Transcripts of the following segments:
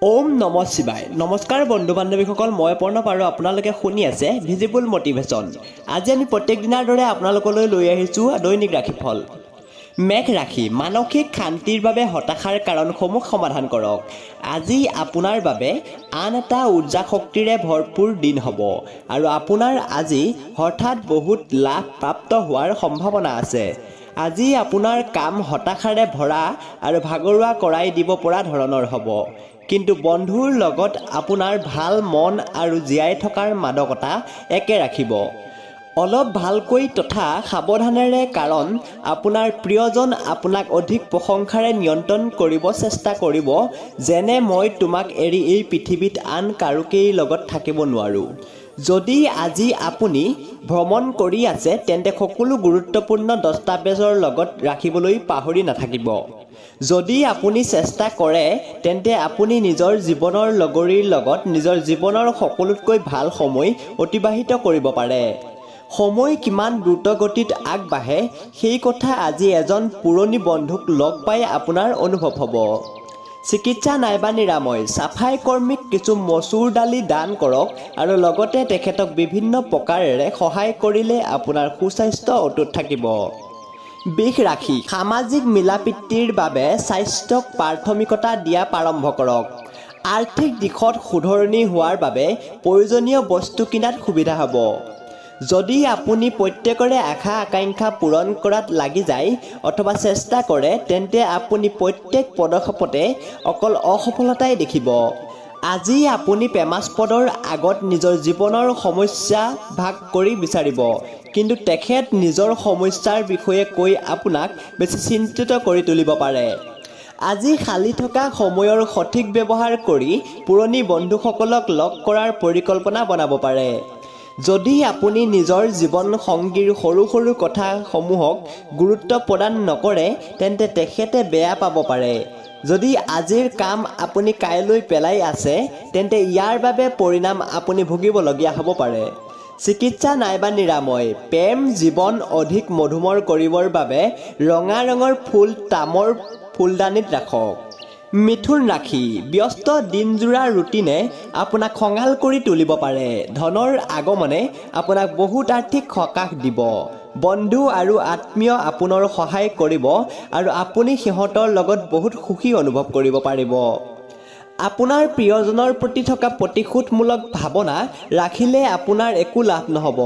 ওম নম শিৱায়। নমস্কাৰ বন্ধু বান্ধৱীসকল, মই প্ৰণৱ আৰু আপোনালোকে শুনি আছে ভিজিবল মটিভেশ্যন। আজি আমি প্ৰত্যেক দিনাৰ দৰে আপোনালোকলৈ লৈ আহিছোঁ দৈনিক ৰাশিফল। মেঘ ৰাশি, মানসিক শান্তিৰ বাবে হতাশাৰ কাৰণসমূহ সমাধান কৰক। আজি আপোনাৰ বাবে আন এটা উৰ্জা শক্তিৰে ভৰপূৰ দিন হ'ব আৰু আপোনাৰ আজি হঠাৎ বহুত লাভ প্ৰাপ্ত হোৱাৰ সম্ভাৱনা আছে। আজি আপোনাৰ কাম হতাশাৰে ভৰা আৰু ভাগৰুৱা কৰাই দিব পৰা ধৰণৰ হ'ব, কিন্তু বন্ধুৰ লগত আপোনাৰ ভাল মন আৰু জীয়াই থকাৰ মাদকতা একে ৰাখিব। অলপ ভালকৈ তথা সাৱধানেৰে, কাৰণ আপোনাৰ প্ৰিয়জন আপোনাক অধিক প্ৰশংসাৰে নিয়ন্ত্ৰণ কৰিব চেষ্টা কৰিব, যেনে মই তোমাক এৰি এই পৃথিৱীত আন কাৰোকেই লগত থাকিব নোৱাৰোঁ। যদি আজি আপুনি ভ্ৰমণ কৰি আছে, তেন্তে সকলো গুৰুত্বপূৰ্ণ দস্তাবেজৰ লগত ৰাখিবলৈ পাহৰি নাথাকিব। যদি আপুনি চেষ্টা কৰে, তেন্তে আপুনি নিজৰ জীৱনৰ লগৰীৰ লগত নিজৰ জীৱনৰ সকলোতকৈ ভাল সময় অতিবাহিত কৰিব পাৰে। সময় কিমান দ্ৰুতগতিত আগবাঢ়ে সেই কথা আজি এজন পুৰণি বন্ধুক লগ পাই আপোনাৰ অনুভৱ হ'ব। চিকিৎসা নাইবা নিৰাময়, চাফাই কৰ্মীক কিছু মচুৰ দালি দান কৰক আৰু লগতে তেখেতক বিভিন্ন প্ৰকাৰেৰে সহায় কৰিলে আপোনাৰ সুস্বাস্থ্য অটুট থাকিব। বৃষ ৰাশি, সামাজিক মিলাপ্ৰীতিৰ বাবে স্বাস্থ্যক প্ৰাথমিকতা দিয়া আৰম্ভ কৰক। আৰ্থিক দিশত শুধৰণি হোৱাৰ বাবে প্ৰয়োজনীয় বস্তু কিনাত সুবিধা হ'ব। যদি আপুনি প্ৰত্যেকৰে আশা আকাংক্ষা পূৰণ কৰাত লাগি যায় অথবা চেষ্টা কৰে, তেন্তে আপুনি প্ৰত্যেক পদক্ষেপতে অকল অসফলতাই দেখিব। আজি আপুনি প্ৰেমাস্পদৰ আগত নিজৰ জীৱনৰ সমস্যা ভাগ কৰি বিচাৰিব, কিন্তু তেখেত নিজৰ সমস্যাৰ বিষয়ে কৈ আপোনাক বেছি চিন্তিত কৰি তুলিব পাৰে। আজি খালী থকা সময়ৰ সঠিক ব্যৱহাৰ কৰি পুৰণি বন্ধুসকলক লগ কৰাৰ পৰিকল্পনা বনাব পাৰে। যদি আপুনি নিজৰ জীৱন সংগীৰ সৰু সৰু কথাসমূহক গুৰুত্ব প্ৰদান নকৰে, তেন্তে তেখেতে বেয়া পাব পাৰে। যদি আজিৰ কাম আপুনি কাইলৈ পেলাই আছে, তেন্তে ইয়াৰ বাবে পৰিণাম আপুনি ভুগিবলগীয়া হ'ব পাৰে। চিকিৎসা নাইবা নিৰাময়, প্ৰেম জীৱন অধিক মধুমৰ কৰিবৰ বাবে ৰঙা ৰঙৰ ফুল তামৰ ফুলদানিত ৰাখক। মিথুন ৰাশি, ব্যস্ত দিনজোৰা ৰুটিনে আপোনাক খঙাল কৰি তুলিব পাৰে। ধনৰ আগমনে আপোনাক বহুত আৰ্থিক সকাহ দিব। বন্ধু আৰু আত্মীয় আপোনাৰ সহায় কৰিব আৰু আপুনি সিহঁতৰ লগত বহুত সুখী অনুভৱ কৰিব পাৰিব। আপোনাৰ প্ৰিয়জনৰ প্ৰতি থকা প্ৰতিশোধমূলক ভাৱনা ৰাখিলে আপোনাৰ একো লাভ নহ'ব।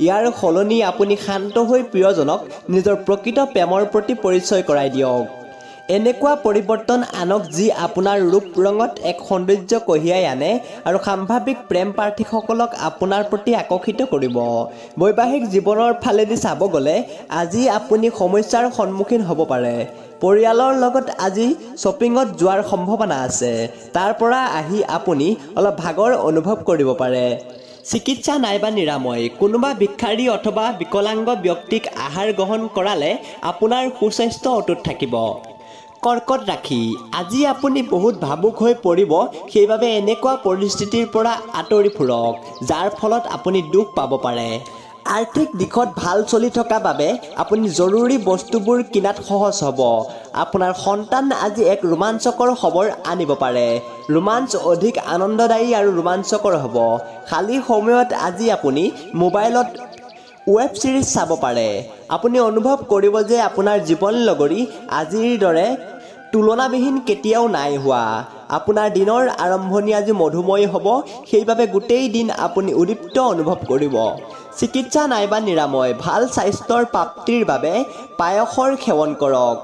ইয়াৰ সলনি আপুনি শান্ত হৈ প্ৰিয়জনক নিজৰ প্ৰকৃত প্ৰেমৰ প্ৰতি পৰিচয় কৰাই দিয়ক। এনেকুৱা পৰিৱৰ্তন আনক যি আপোনাৰ ৰূপ ৰঙত এক সৌন্দৰ্য কঢ়িয়াই আনে আৰু সাম্ভাৱিক প্ৰেম প্ৰাৰ্থীসকলক আপোনাৰ প্ৰতি আকৰ্ষিত কৰিব। বৈবাহিক জীৱনৰ ফালেদি চাব গ'লে আজি আপুনি সমস্যাৰ সন্মুখীন হ'ব পাৰে। পৰিয়ালৰ লগত আজি শ্বপিঙত যোৱাৰ সম্ভাৱনা আছে। তাৰ পৰা আহি আপুনি অলপ ভাগৰ অনুভৱ কৰিব পাৰে। চিকিৎসা নাইবা নিৰাময়, কোনোবা ভিক্ষাৰী অথবা বিকলাংগ ব্যক্তিক আহাৰ গ্ৰহণ কৰালে আপোনাৰ সুস্বাস্থ্য অটুট থাকিব। কৰ্কট ৰাশি, আজি আপুনি বহুত ভাবুক হৈ পৰিব, সেইবাবে এনেকুৱা পৰিস্থিতিৰ পৰা আঁতৰি ফুৰক, যাৰ ফলত আপুনি দুখ পাব পাৰে। আৰ্থিক দিশত ভাল চলি থকা বাবে আপুনি জৰুৰী বস্তুবোৰ কিনাত সহজ হ'ব। আপোনাৰ সন্তান আজি এক ৰোমাঞ্চকৰ খবৰ আনিব পাৰে। ৰোমাঞ্চ অধিক আনন্দদায়ী আৰু ৰোমাঞ্চকৰ হ'ব। খালী সময়ত আজি আপুনি মোবাইলত ৱেব ছিৰিজ চাব পাৰে। আপুনি অনুভৱ কৰিব যে আপোনাৰ জীৱন লগৰী আজিৰ দৰে তুলনাবিহীন কেতিয়াও নাই হোৱা। আপোনাৰ দিনৰ আৰম্ভণি আজি মধুময় হ'ব, সেইবাবে গোটেই দিন আপুনি উদ্দীপ্ত অনুভৱ কৰিব। চিকিৎসা নাইবা নিৰাময়, ভাল স্বাস্থ্যৰ প্ৰাপ্তিৰ বাবে পায়সৰ সেৱন কৰক।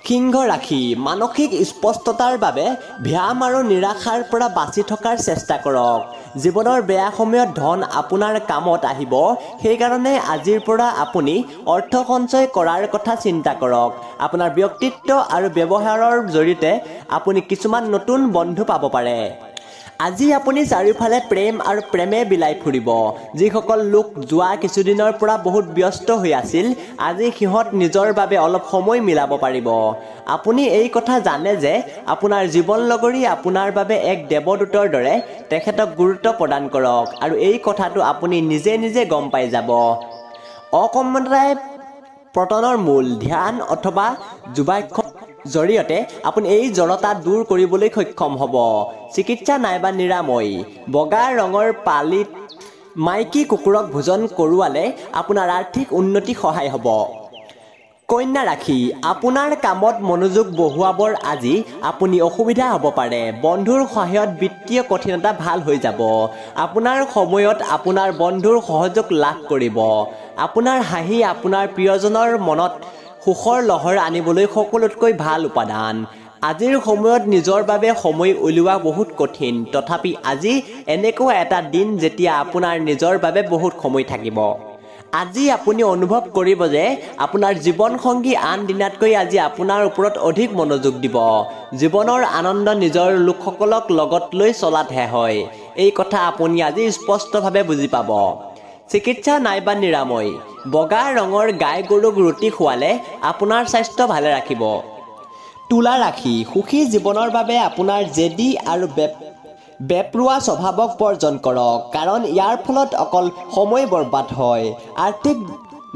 সিংহ ৰাশি, মানসিক স্পষ্টতাৰ বাবে ব্যায়াম আৰু নিৰাশাৰ পৰা বাচি থকাৰ চেষ্টা কৰক। জীৱনৰ বেয়া সময়ত ধন আপোনাৰ কামত আহিব, সেইকাৰণে আজিৰ পৰা আপুনি অৰ্থ সঞ্চয় কৰাৰ কথা চিন্তা কৰক। আপোনাৰ ব্যক্তিত্ব আৰু ব্যৱহাৰৰ জৰিয়তে আপুনি কিছুমান নতুন বন্ধু পাব পাৰে। আজি আপুনি চাৰিওফালে প্ৰেম আৰু প্ৰেমে বিলাই ফুৰিব। যিসকল লোক যোৱা কিছুদিনৰ পৰা বহুত ব্যস্ত হৈ আছিল, আজি সিহঁত নিজৰ বাবে অলপ সময় মিলাব পাৰিব। আপুনি এই কথা জানে যে আপোনাৰ জীৱন লগৰী আপোনাৰ বাবে এক দেৱদূতৰ দৰে, তেখেতক গুৰুত্ব প্ৰদান কৰক আৰু এই কথাটো আপুনি নিজে নিজে গম পাই যাব। অকৰ্মণ্যতাই পতনৰ মূল, ধ্যান অথবা যোগাভ্যাস জৰিয়তে আপুনি এই জড়তা দূৰ কৰিবলৈ সক্ষম হ'ব। চিকিৎসা নাইবা নিৰাময় বগা ৰঙৰ পালিত মাইকী কুকুৰক ভোজন কৰোৱালে আপোনাৰ আৰ্থিক উন্নতি সহায় হ'ব। কন্যা ৰাশি আপোনাৰ কামত মনোযোগ বঢ়োৱাবৰ আজি আপুনি অসুবিধা হ'ব পাৰে। বন্ধুৰ সহায়ত বিত্তীয় কঠিনতা ভাল হৈ যাব। আপোনাৰ সময়ত আপোনাৰ বন্ধুৰ সহযোগ লাভ কৰিব। আপোনাৰ হাঁহি আপোনাৰ প্ৰিয়জনৰ মনত সুখৰ লহৰ আনিবলৈ সকলোতকৈ ভাল উপাদান। আজিৰ সময়ত নিজৰ বাবে সময় উলিওৱা বহুত কঠিন, তথাপি আজি এনেকুৱা এটা দিন যেতিয়া আপোনাৰ নিজৰ বাবে বহুত সময় থাকিব। আজি আপুনি অনুভৱ কৰিব যে আপোনাৰ জীৱনসংগী আন দিনাতকৈ আজি আপোনাৰ ওপৰত অধিক মনোযোগ দিব। জীৱনৰ আনন্দ নিজৰ লোকসকলক লগত লৈ চলাতহে হয়। এই কথা আপুনি আজি স্পষ্টভাৱে বুজি পাব। চিকিৎসা নাইবা নিৰাময় বগা ৰঙৰ গাই গৰুক ৰুটি খোৱালে আপোনাৰ স্বাস্থ্য ভালে ৰাখিব। তুলা ৰাশি সুখী জীৱনৰ বাবে আপোনাৰ জেদী আৰু বেপৰোৱা স্বভাৱক বৰ্জন কৰক, কাৰণ ইয়াৰ ফলত অকল সময় বৰবাদ হয়। আৰ্থিক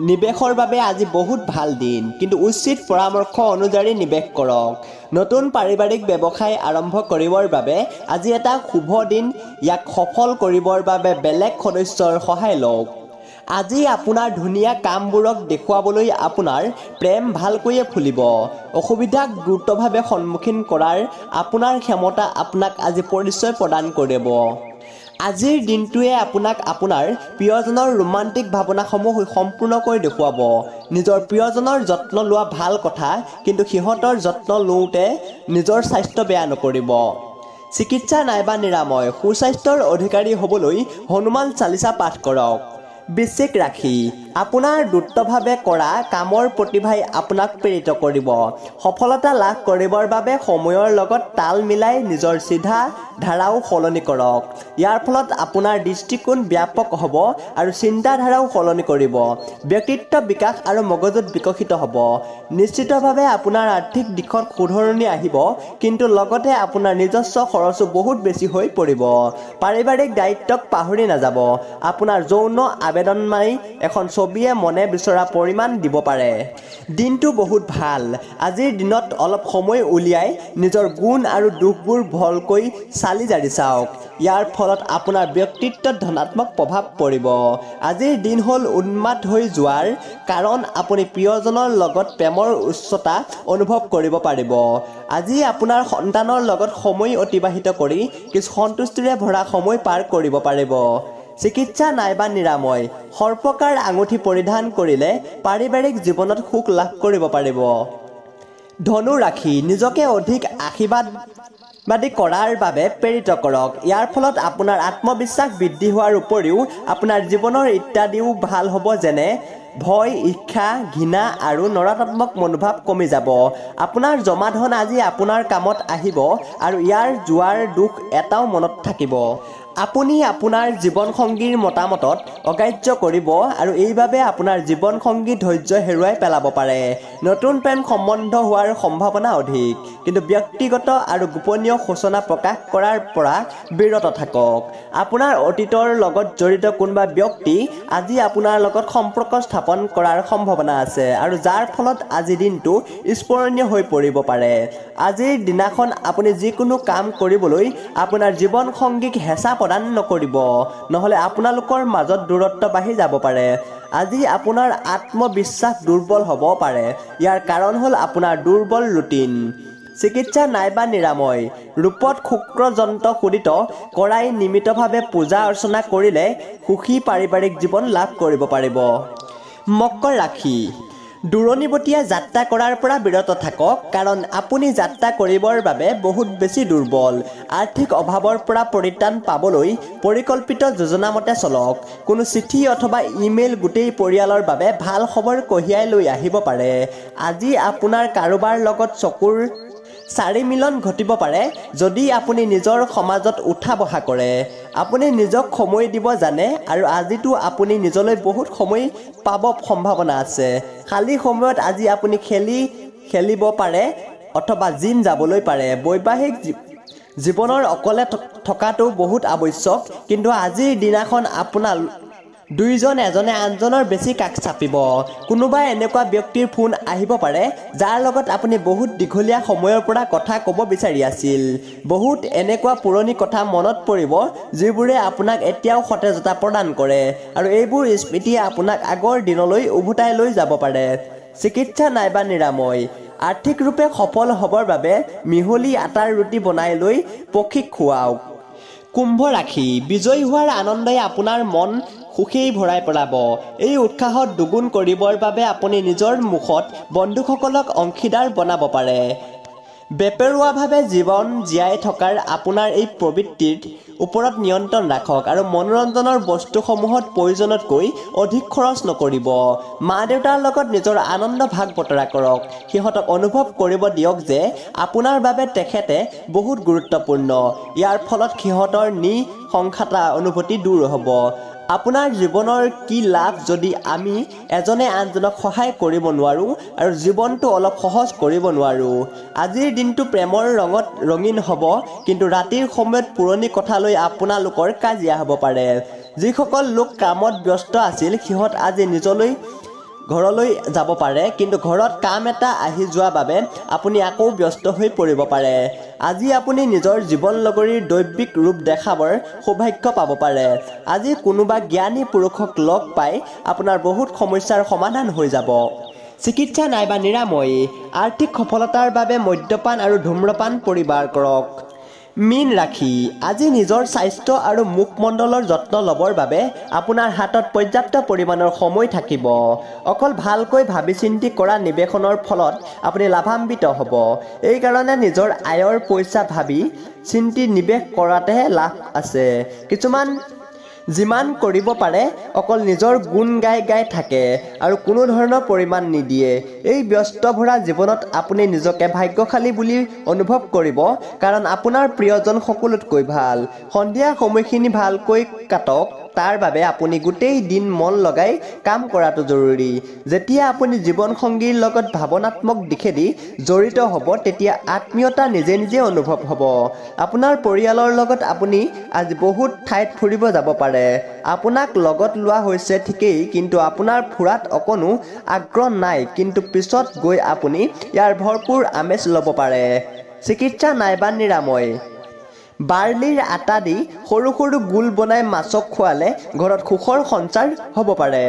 নিৱেশৰ বাবে আজি বহুত ভাল দিন, কিন্তু উচিত পৰামৰ্শ অনুযায়ী নিৱেশ কৰক। নতুন পাৰিবাৰিক ব্যৱসায় আৰম্ভ কৰিবৰ বাবে আজি এটা শুভ দিন। ইয়াক সফল কৰিবৰ বাবে বেলেগ সদস্যৰ সহায় লওক। আজি আপোনাৰ ধুনীয়া কামবোৰক দেখুৱাবলৈ আপোনাৰ প্ৰেম ভালকৈয়ে ফুলিব। অসুবিধাক দ্ৰুতভাৱে সন্মুখীন কৰাৰ আপোনাৰ ক্ষমতা আপোনাক আজি পৰিচয় প্ৰদান কৰিব। আজিৰ দিনটোৱে আপোনাক আপোনাৰ প্ৰিয়জনৰ ৰোমান্টিক ভাৱনাসমূহ সম্পূৰ্ণকৈ দেখুৱাব। নিজৰ প্ৰিয়জনৰ যত্ন লোৱা ভাল কথা, কিন্তু সিহঁতৰ যত্ন লওঁতে নিজৰ স্বাস্থ্য বেয়া নকৰিব। চিকিৎসা নাইবা নিৰাময় সুস্বাস্থ্যৰ অধিকাৰী হ'বলৈ হনুমান চালিচা পাঠ কৰক। বৃশ্চিক ৰাশি আপোনাৰ দ্ৰুতভাৱে কৰা কামৰ প্ৰতিভাই আপোনাক প্ৰেৰিত কৰিব। সফলতা লাভ কৰিবৰ বাবে সময়ৰ লগত তাল মিলাই নিজৰ চিধা ধাৰাও সলনি কৰক। ইয়াৰ ফলত আপোনাৰ দৃষ্টিকোণ ব্যাপক হ'ব আৰু চিন্তাধাৰাও সলনি কৰিব। ব্যক্তিত্ব বিকাশ আৰু মগজুত বিকশিত হ'ব। নিশ্চিতভাৱে আপোনাৰ আৰ্থিক দিশত শুধৰণি আহিব, কিন্তু লগতে আপোনাৰ নিজস্ব খৰচো বহুত বেছি হৈ পৰিব। পাৰিবাৰিক দায়িত্বক পাহৰি নাযাব। আপোনাৰ যৌন আবেদনমাই এখন ছবিয়ে মনে বিচৰা পৰিমাণ দিব পাৰে। দিনটো বহুত ভাল। আজিৰ দিনত অলপ সময় উলিয়াই নিজৰ গুণ আৰু দোষবোৰ ভালকৈ চালি জাৰি চাওক। ইয়াৰ ফলত আপোনাৰ ব্যক্তিত্বত ধনাত্মক প্ৰভাৱ পৰিব। আজিৰ দিন হ'ল উন্মাদ হৈ যোৱাৰ, কাৰণ আপুনি প্ৰিয়জনৰ লগত প্ৰেমৰ উচ্চতা অনুভৱ কৰিব পাৰিব। আজি আপোনাৰ সন্তানৰ লগত সময় অতিবাহিত কৰি কিছু সন্তুষ্টিৰে ভৰা সময় পাৰ কৰিব পাৰিব। চিকিৎসা নাইবা নিৰাময় সৰ্পকাৰ আঙুঠি পৰিধান কৰিলে পাৰিবাৰিক জীৱনত সুখ লাভ কৰিব পাৰিব। ধনু ৰাশি নিজকে অধিক আশীৰ্বাদী কৰাৰ বাবে প্ৰেৰিত কৰক। ইয়াৰ ফলত আপোনাৰ আত্মবিশ্বাস বৃদ্ধি হোৱাৰ উপৰিও আপোনাৰ জীৱনৰ ইত্যাদিও ভাল হ'ব, যেনে ভয়, ঈৰ্ষা, ঘৃণা আৰু নকাৰাত্মক মনোভাৱ কমি যাব। আপোনাৰ জমা ধন আজি আপোনাৰ কামত আহিব আৰু ইয়াৰ যোৱাৰ দুখ এটাও মনত থাকিব। আপুনি আপোনাৰ জীৱনসংগীৰ মতামতত অগ্ৰাহ্য কৰিব আৰু এইবাবে আপোনাৰ জীৱনসংগী ধৈৰ্য হেৰুৱাই পেলাব পাৰে। নতুন প্ৰেম সম্বন্ধ হোৱাৰ সম্ভাৱনা অধিক, কিন্তু ব্যক্তিগত আৰু গোপনীয় সূচনা প্ৰকাশ কৰাৰ পৰা বিৰত থাকক। আপোনাৰ অতীতৰ লগত জড়িত কোনোবা ব্যক্তি আজি আপোনাৰ লগত সম্পৰ্ক স্থাপন কৰাৰ সম্ভাৱনা আছে, আৰু যাৰ ফলত আজিৰ দিনটো স্মৰণীয় হৈ পৰিব পাৰে। আজিৰ দিনাখন আপুনি যিকোনো কাম কৰিবলৈ আপোনাৰ জীৱনসংগীক হেঁচা প্ৰদান নকৰিব, নহ'লে আপোনালোকৰ মাজত দূৰত্ব বাঢ়ি যাব পাৰে। আজি আপোনাৰ আত্মবিশ্বাস দুৰ্বল হ'ব পাৰে। ইয়াৰ কাৰণ হ'ল আপোনাৰ দুৰ্বল ৰুটিন। চিকিৎসা নাইবা নিৰাময় ৰূপত শুক্ৰযন্ত্ৰ শোধিত কৰাই নিয়মিতভাৱে পূজা অৰ্চনা কৰিলে সুখী পাৰিবাৰিক জীৱন লাভ কৰিব পাৰিব। মকৰ ৰাশি দূৰণিবতীয়া যাত্ৰা কৰাৰ পৰা বিৰত থাকক, কাৰণ আপুনি যাত্ৰা কৰিবৰ বাবে বহুত বেছি দুৰ্বল। আৰ্থিক অভাৱৰ পৰা পৰিত্ৰাণ পাবলৈ পৰিকল্পিত যোজনা মতে চলক। কোনো চিঠি অথবা ইমেইল গোটেই পৰিয়ালৰ বাবে ভাল খবৰ কঢ়িয়াই লৈ আহিব পাৰে। আজি আপোনাৰ কাৰোবাৰ লগত চকুৰ চাৰি মিলন ঘটিব পাৰে যদি আপুনি নিজৰ সমাজত উঠা বহা কৰে। আপুনি নিজক সময় দিব জানে, আৰু আজিতো আপুনি নিজলৈ বহুত সময় পাব সম্ভাৱনা আছে। খালী সময়ত আজি আপুনি খেলিব পাৰে অথবা জিম যাবলৈ পাৰে। বৈবাহিক জীৱনৰ অকলে থকাটো বহুত আৱশ্যক, কিন্তু আজিৰ দিনাখন দুইজন এজনে আনজনৰ বেছি কাষ চাপিব। কোনোবা এনেকুৱা ব্যক্তিৰ ফোন আহিব পাৰে যাৰ লগত আপুনি বহুত দীঘলীয়া সময়ৰ পৰা কথা ক'ব বিচাৰি আছিল। বহুত এনেকুৱা পুৰণি কথা মনত পৰিব যিবোৰে আপোনাক এতিয়াও সতেজতা প্ৰদান কৰে আৰু এইবোৰ স্মৃতিয়ে আপোনাক আগৰ দিনলৈ উভতাই লৈ যাব পাৰে। চিকিৎসা নাইবা নিৰাময়। আৰ্থিক ৰূপে সফল হ'বৰ বাবে মিহলি আটাৰ ৰুটি বনাই লৈ পক্ষীক খুৱাওক। কুম্ভ ৰাশি। বিজয়ী হোৱাৰ আনন্দই আপোনাৰ মন সুখেই ভৰাই পেলাব। এই উৎসাহত দুগুণ কৰিবৰ বাবে আপুনি নিজৰ মুখত বন্ধুসকলক অংশীদাৰ বনাব পাৰে। বেপেৰুৱাভাৱে জীৱন জীয়াই থকাৰ আপোনাৰ এই প্ৰবৃত্তিৰ ওপৰত নিয়ন্ত্ৰণ ৰাখক আৰু মনোৰঞ্জনৰ বস্তুসমূহত প্ৰয়োজনতকৈ অধিক খৰচ নকৰিব। মা দেউতাৰ লগত নিজৰ আনন্দ ভাগ বতৰা কৰক। সিহঁতক অনুভৱ কৰিব দিয়ক যে আপোনাৰ বাবে তেখেতে বহুত গুৰুত্বপূৰ্ণ। ইয়াৰ ফলত সিহঁতৰ নিঃসংশতা অনুভূতি দূৰ হ'ব। আপোনাৰ জীৱনৰ কি লাভ যদি আমি এজনে আনজনক সহায় কৰিব নোৱাৰোঁ আৰু জীৱনটো অলপ সহজ কৰিব নোৱাৰোঁ। আজিৰ দিনটো প্ৰেমৰ ৰঙত ৰঙীন হ'ব, কিন্তু ৰাতিৰ সময়ত পুৰণি কথালৈ আপোনালোকৰ কাজিয়া হ'ব পাৰে। যিসকল লোক কামত ব্যস্ত আছিল সিহঁত আজি নিজলৈ ঘৰলৈ যাব পাৰে, কিন্তু ঘৰত কাম এটা আহি যোৱা বাবে আপুনি আকৌ ব্যস্ত হৈ পৰিব পাৰে। আজি আপুনি নিজৰ জীৱনলগৰীৰ দৈবিক ৰূপ দেখাবৰ সৌভাগ্য পাব পাৰে। আজি কোনোবা জ্ঞানী পুৰুষক লগ পাই আপোনাৰ বহুত সমস্যাৰ সমাধান হৈ যাব। চিকিৎসা নাইবা নিৰাময়। আৰ্থিক সফলতাৰ বাবে মদ্যপান আৰু ধূম্ৰপান পৰিহাৰ কৰক। মীন ৰাশি। আজি নিজৰ স্বাস্থ্য আৰু মুখমণ্ডলৰ যত্ন ল'বৰ বাবে আপোনাৰ হাতত পৰ্যাপ্ত পৰিমাণৰ সময় থাকিব। অকল ভালকৈ ভাবি চিন্তি কৰা নিৱেশনৰ ফলত আপুনি লাভান্বিত হ'ব। এইকাৰণে নিজৰ আয়ৰ পইচা ভাবি চিন্তি নিৱেশ কৰাতেহে লাভ আছে। কিছুমান যিমান কৰিব পাৰে অকল নিজৰ গুণ গাই গাই থাকে আৰু কোনো ধৰণৰ পৰিমাণ নিদিয়ে। এই ব্যস্ত ভৰা জীৱনত আপুনি নিজকে ভাগ্যশালী বুলি অনুভৱ কৰিব, কাৰণ আপোনাৰ প্ৰিয়জন সকলোতকৈ ভাল। সন্ধিয়া সময়খিনি ভালকৈ কাটক, তাৰ বাবে আপুনি গোটেই দিন মন লগাই কাম কৰাটো জৰুৰী। যেতিয়া আপুনি জীৱনসংগীৰ লগত ভাৱনাত্মক দিশেদি জড়িত হ'ব তেতিয়া আত্মীয়তা নিজে নিজে অনুভৱ হ'ব। আপোনাৰ পৰিয়ালৰ লগত আপুনি আজি বহুত ঠাইত ফুৰিব যাব পাৰে। আপোনাক লগত লোৱা হৈছে ঠিকেই, কিন্তু আপোনাৰ ফুৰাত অকণো আগ্ৰহ নাই, কিন্তু পিছত গৈ আপুনি ইয়াৰ ভৰপূৰ আমেজ ল'ব পাৰে। চিকিৎসা নাইবা নিৰাময়। বাৰ্লিৰ আটা দি সৰু সৰু গোল বনাই মাছক খোৱালে ঘৰত সুখৰ সঞ্চাৰ হ'ব পাৰে।